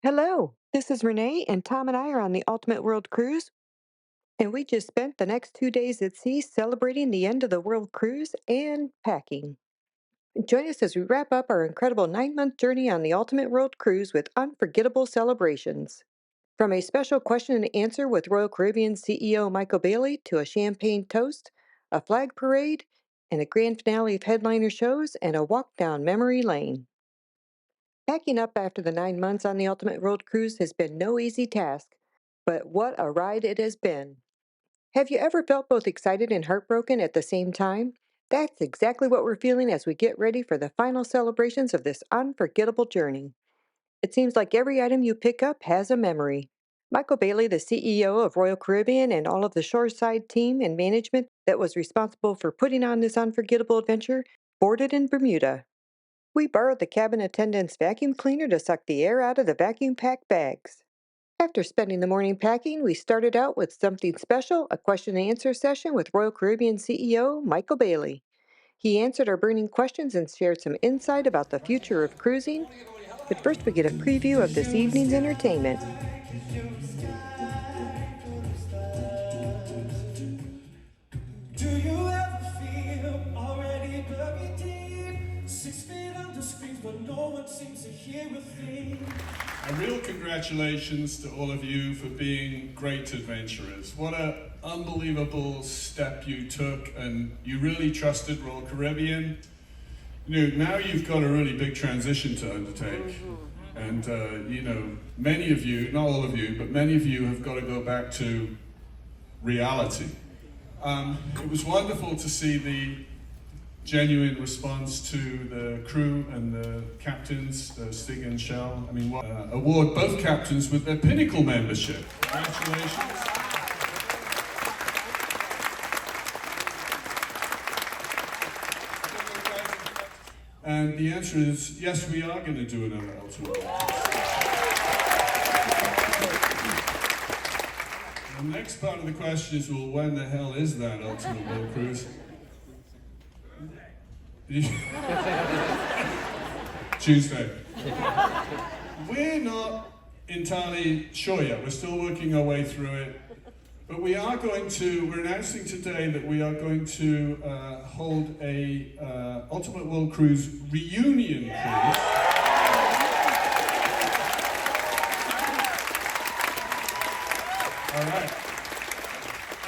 Hello, this is Renee, and Tom and I are on the Ultimate World Cruise, and we just spent the next 2 days at sea celebrating the end of the World Cruise and packing. Join us as we wrap up our incredible 9-month journey on the Ultimate World Cruise with unforgettable celebrations. From a special question and answer with Royal Caribbean CEO Michael Bailey to a champagne toast, a flag parade, and a grand finale of headliner shows and a walk down memory lane. Packing up after the 9 months on the Ultimate World Cruise has been no easy task, but what a ride it has been. Have you ever felt both excited and heartbroken at the same time? That's exactly what we're feeling as we get ready for the final celebrations of this unforgettable journey. It seems like every item you pick up has a memory. Michael Bailey, the CEO of Royal Caribbean, and all of the shoreside team and management that was responsible for putting on this unforgettable adventure, boarded in Bermuda. We borrowed the cabin attendant's vacuum cleaner to suck the air out of the vacuum packed bags. After spending the morning packing, we started out with something special, a question and answer session with Royal Caribbean CEO Michael Bailey. He answered our burning questions and shared some insight about the future of cruising. But first, we get a preview of this evening's entertainment. Do you ever feel already buried deep? 6 feet under screens, but no one seems to hear a thing. A real congratulations to all of you for being great adventurers. What an unbelievable step you took, and you really trusted Royal Caribbean. Now you've got a really big transition to undertake. And, many of you, not all of you, but many of you have got to go back to reality. It was wonderful to see the genuine response to the crew and the captains, Stig and Shell. Award both captains with their Pinnacle membership. Congratulations. And the answer is, yes, we are going to do another Ultimate World Cruise. The next part of the question is, well, when the hell is that Ultimate World Cruise? Tuesday. We're not entirely sure yet. We're still working our way through it. But we're announcing today that we are going to hold a Ultimate World Cruise reunion cruise. All right.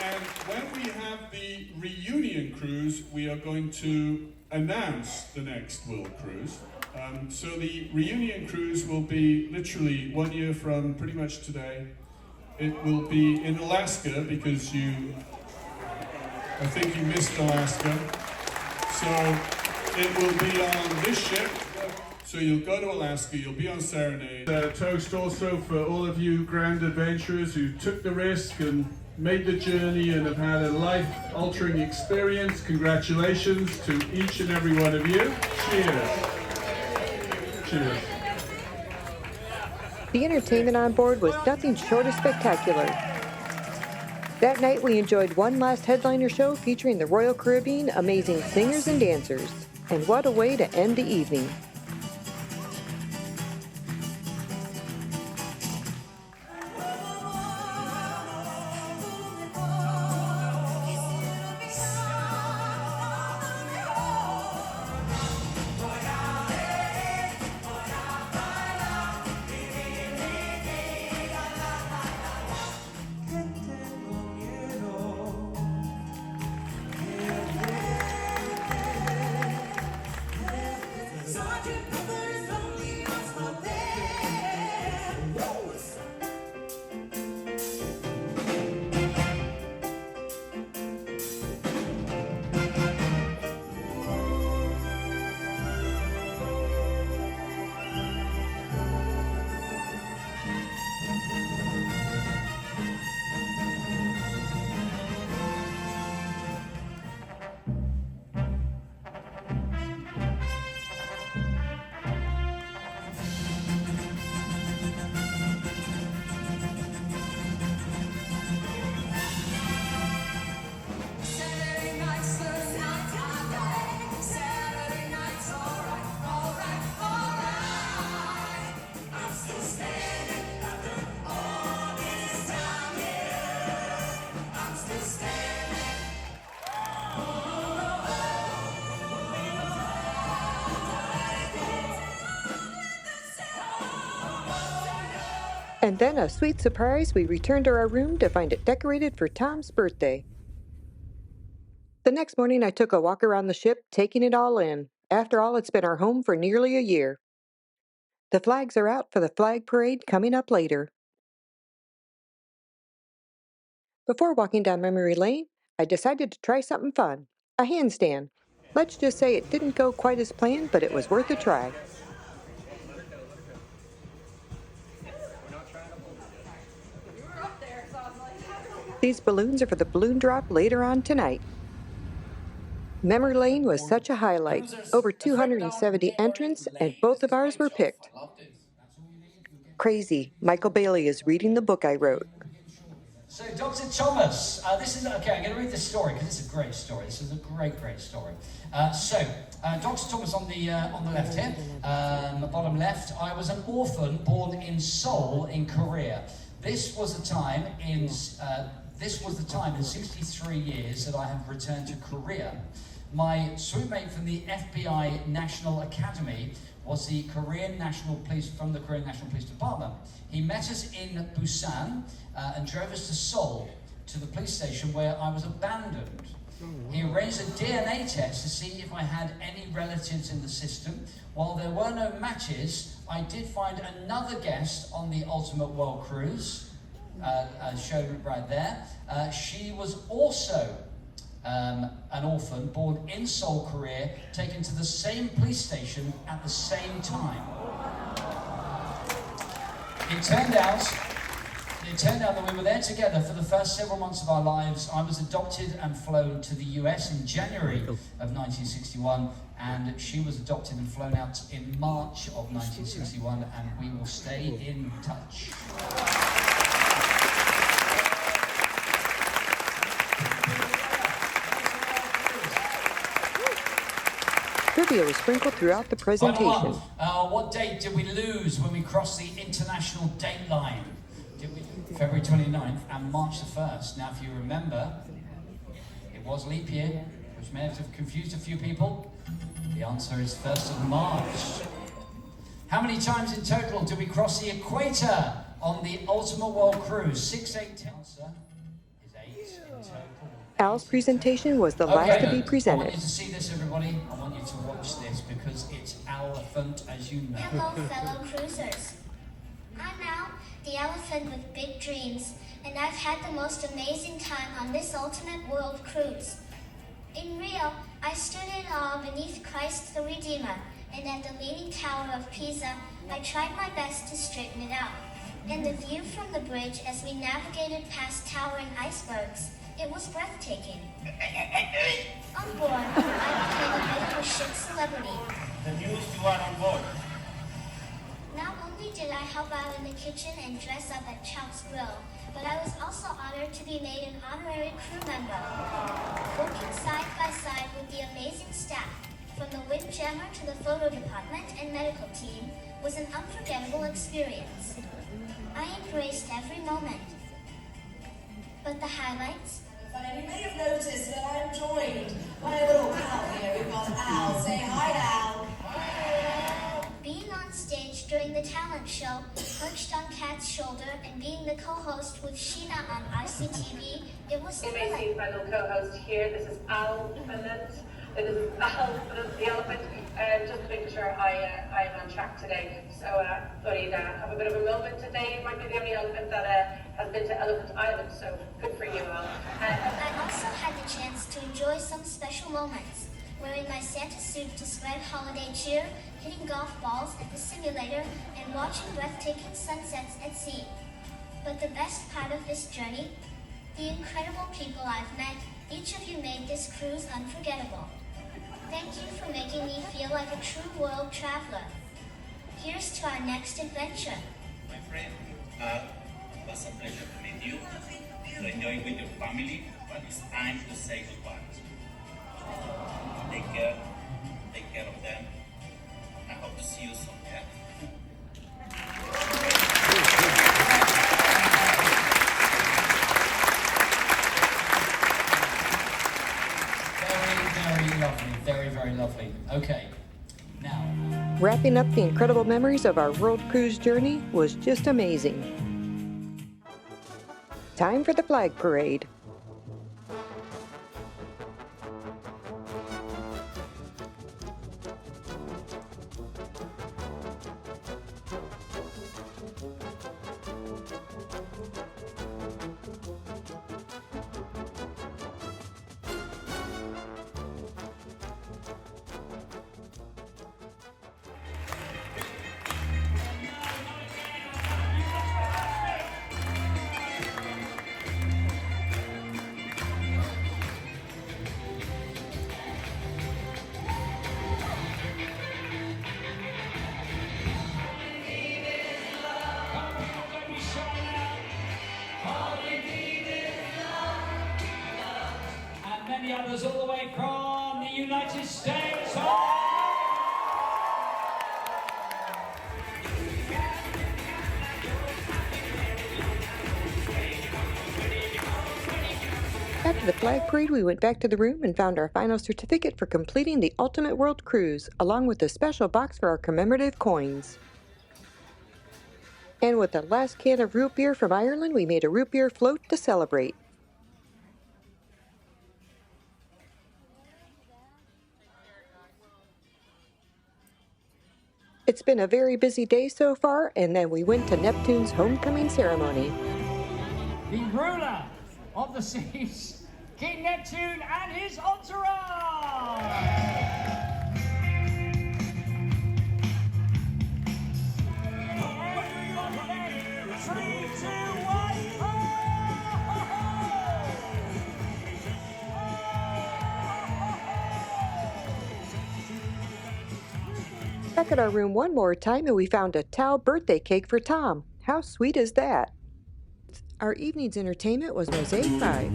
And when we have the reunion cruise, we are going to announce the next World Cruise. So the reunion cruise will be literally 1 year from pretty much today. It will be in Alaska because I think you missed Alaska. So it will be on this ship. So you'll go to Alaska, you'll be on Serenade. Toast also for all of you grand adventurers who took the risk and made the journey and have had a life-altering experience. Congratulations to each and every one of you. Cheers. Cheers. The entertainment on board was nothing short of spectacular. That night, we enjoyed one last headliner show featuring the Royal Caribbean amazing singers and dancers. And what a way to end the evening. So I And then, a sweet surprise, we returned to our room to find it decorated for Tom's birthday. The next morning, I took a walk around the ship, taking it all in. After all, it's been our home for nearly a year. The flags are out for the flag parade coming up later. Before walking down memory lane, I decided to try something fun, a handstand. Let's just say it didn't go quite as planned, but it was worth a try. These balloons are for the balloon drop later on tonight. Memor Lane was such a highlight. Over 270 entrants, and both of ours were picked. Crazy. Michael Bailey is reading the book I wrote. So, Dr. Thomas, this is, okay, I'm going to read this story because it's a great story. This is a great, great story. Dr. Thomas on the left here, bottom left, I was an orphan born in Seoul in Korea. This was the time in 63 years that I have returned to Korea. My schoolmate from the FBI National Academy was the Korean National Police, from the Korean National Police Department. He met us in Busan and drove us to Seoul, to the police station where I was abandoned. He arranged a DNA test to see if I had any relatives in the system. While there were no matches, I did find another guest on the Ultimate World Cruise, shown right there. She was also an orphan born in Seoul, Korea, taken to the same police station at the same time. It turned out that we were there together for the first several months of our lives. I was adopted and flown to the US in January of 1961, and she was adopted and flown out in March of 1961, and we will stay in touch. Trivia was sprinkled throughout the presentation. What date did we lose when we crossed the international date line? February 29th and March the 1st. Now, if you remember, it was leap year, which may have confused a few people. The answer is 1st of March. How many times in total did we cross the equator on the Ultimate World Cruise? 6, 8, 10. Answer is 8 in total. Al's presentation was the last to be I presented. want you to see this, everybody. I want you to watch this because it's elephant, as you know. Hello, fellow cruisers. I'm Al, the elephant with big dreams, and I've had the most amazing time on this Ultimate World Cruise. In Rio, I stood in awe beneath Christ the Redeemer, and at the Leaning Tower of Pisa, I tried my best to straighten it out. And the view from the bridge as we navigated past towering icebergs, it was breathtaking. On board, I became a bit of a ship celebrity. The news you are on board. Not only did I help out in the kitchen and dress up at Chow's Grill, but I was also honored to be made an honorary crew member. Working side by side with the amazing staff, from the windjammer to the photo department and medical team, was an unforgettable experience. I embraced every moment. But the highlights? You may have noticed that I'm joined by a little pal here. We've got Al. Say hi, Al. Being on stage during the talent show, perched on Kat's shoulder, and being the co-host with Sheena on ICTV, it was You may see my little co-host here. This is Al Finland. This is Al, the elephant. Just making sure I am on track today. So thought he'd have a bit of a moment today. You might be the only elephant that has been to Elephant Island, so good for you, Al. I also had the chance to enjoy some special moments, wearing my Santa suit to spread holiday cheer, hitting golf balls at the simulator, and watching breathtaking sunsets at sea. But the best part of this journey? The incredible people I've met. Each of you made this cruise unforgettable. Thank you for making me feel like a true world traveler. Here's to our next adventure. My friend, it was a pleasure to meet you. To enjoy with your family, but it's time to say goodbye. Take care of them. I hope to see you soon. Yeah? Very lovely, very, very lovely. Okay, now. Wrapping up the incredible memories of our world cruise journey was just amazing. Time for the flag parade. And many others all the way from the United States. After the flag parade, we went back to the room and found our final certificate for completing the Ultimate World Cruise, along with a special box for our commemorative coins. And with the last can of root beer from Ireland, we made a root beer float to celebrate. It's been a very busy day so far, and then we went to Neptune's homecoming ceremony. The ruler of the seas, King Neptune and his entourage. 3, 2, 1. Back at our room one more time, and we found a Tao birthday cake for Tom. How sweet is that? Our evening's entertainment was Mosaic 5.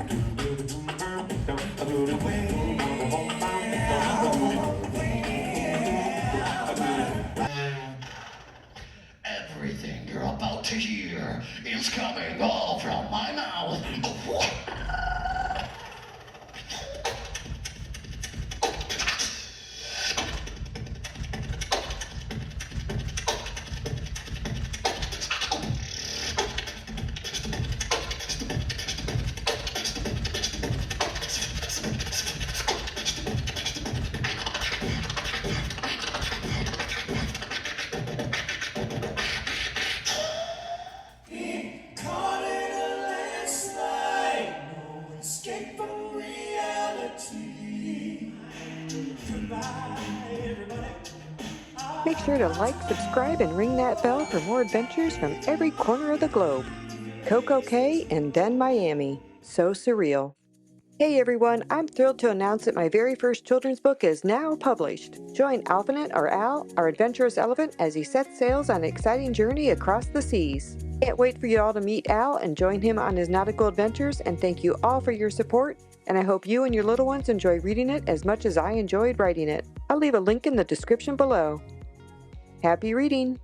Everything you're about to hear is coming all from my mouth. Make sure to like, subscribe, and ring that bell for more adventures from every corner of the globe. Coco Cay and then Miami. So surreal. Hey everyone, I'm thrilled to announce that my very first children's book is now published. Join Alphanet, or Al, our adventurous elephant, as he sets sails on an exciting journey across the seas. Can't wait for you all to meet Al and join him on his nautical adventures, and thank you all for your support, and I hope you and your little ones enjoy reading it as much as I enjoyed writing it. I'll leave a link in the description below. Happy reading!